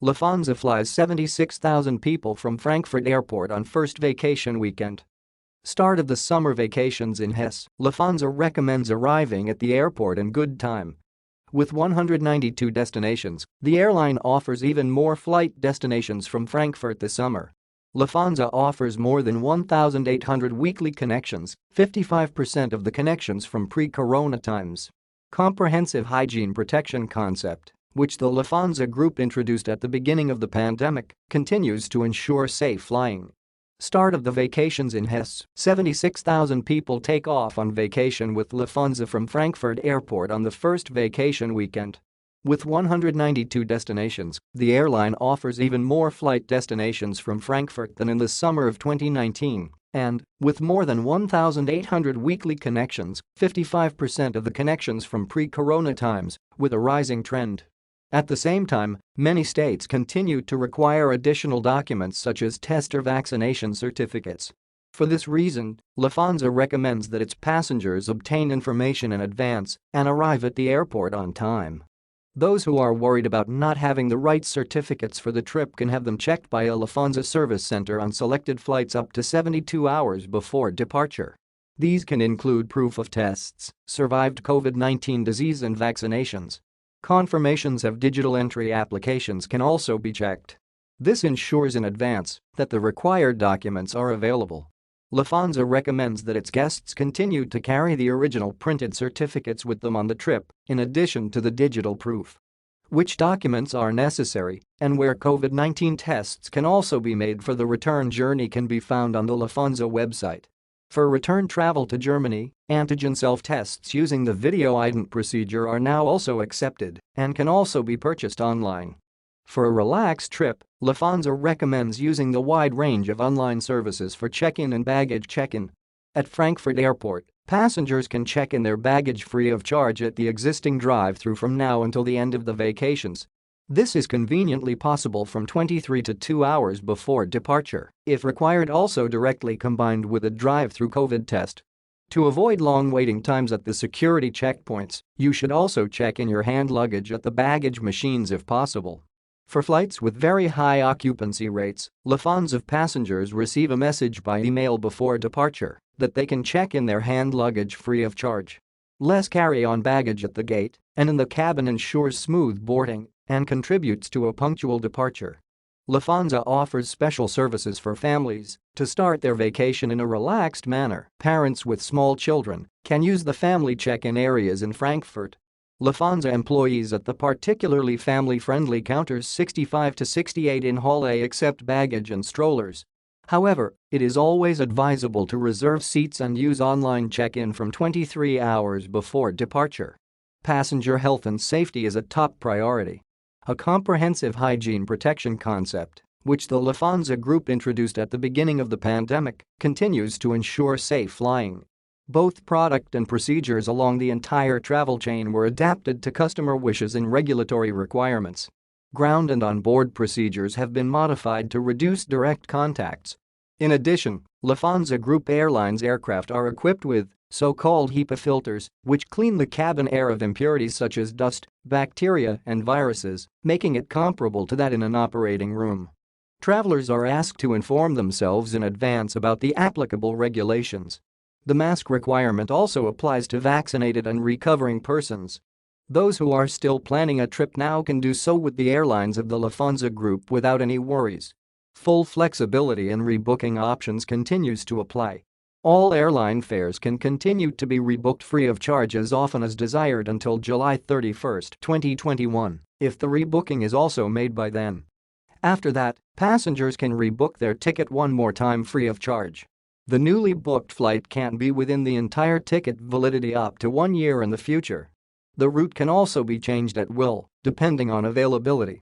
Lufthansa flies 76,000 people from Frankfurt Airport on first vacation weekend. Start of the summer vacations in Hesse, Lufthansa recommends arriving at the airport in good time. With 192 destinations, the airline offers even more flight destinations from Frankfurt this summer. Lufthansa offers more than 1,800 weekly connections, 55% of the connections from pre-corona times. Comprehensive hygiene protection concept, which the Lufthansa Group introduced at the beginning of the pandemic, continues to ensure safe flying. Start of the vacations in Hesse, 76,000 people take off on vacation with Lufthansa from Frankfurt Airport on the first vacation weekend. With 192 destinations, the airline offers even more flight destinations from Frankfurt than in the summer of 2019, and, with more than 1,800 weekly connections, 55% of the connections from pre-corona times, with a rising trend. At the same time, many states continue to require additional documents such as test or vaccination certificates. For this reason, Lufthansa recommends that its passengers obtain information in advance and arrive at the airport on time. Those who are worried about not having the right certificates for the trip can have them checked by a Lufthansa service center on selected flights up to 72 hours before departure. These can include proof of tests, survived COVID-19 disease and vaccinations. Confirmations of digital entry applications can also be checked. This ensures in advance that the required documents are available. Lufthansa recommends that its guests continue to carry the original printed certificates with them on the trip, in addition to the digital proof. Which documents are necessary and where COVID-19 tests can also be made for the return journey can be found on the Lufthansa website. For return travel to Germany, antigen self-tests using the video ident procedure are now also accepted and can also be purchased online. For a relaxed trip, Lufthansa recommends using the wide range of online services for check-in and baggage check-in. At Frankfurt Airport, passengers can check in their baggage free of charge at the existing drive-thru from now until the end of the vacations. This is conveniently possible from 23 to 2 hours before departure, if required, also directly combined with a drive-thru COVID test. To avoid long waiting times at the security checkpoints, you should also check in your hand luggage at the baggage machines if possible. For flights with very high occupancy rates, Lufthansa passengers receive a message by email before departure that they can check in their hand luggage free of charge. Less carry-on baggage at the gate and in the cabin ensures smooth boarding and contributes to a punctual departure. Lufthansa offers special services for families to start their vacation in a relaxed manner. Parents with small children can use the family check-in areas in Frankfurt. Lufthansa employees at the particularly family-friendly counters 65 to 68 in Hall A accept baggage and strollers. However, it is always advisable to reserve seats and use online check-in from 23 hours before departure. Passenger health and safety is a top priority. A comprehensive hygiene protection concept, which the Lufthansa Group introduced at the beginning of the pandemic, continues to ensure safe flying. Both product and procedures along the entire travel chain were adapted to customer wishes and regulatory requirements. Ground and on-board procedures have been modified to reduce direct contacts. In addition, Lufthansa Group Airlines aircraft are equipped with so-called HEPA filters, which clean the cabin air of impurities such as dust, bacteria, and viruses, making it comparable to that in an operating room. Travelers are asked to inform themselves in advance about the applicable regulations. The mask requirement also applies to vaccinated and recovering persons. Those who are still planning a trip now can do so with the airlines of the Lufthansa Group without any worries. Full flexibility in rebooking options continues to apply. All airline fares can continue to be rebooked free of charge as often as desired until July 31, 2021, if the rebooking is also made by then. After that, passengers can rebook their ticket one more time free of charge. The newly booked flight can be within the entire ticket validity up to 1 year in the future. The route can also be changed at will, depending on availability.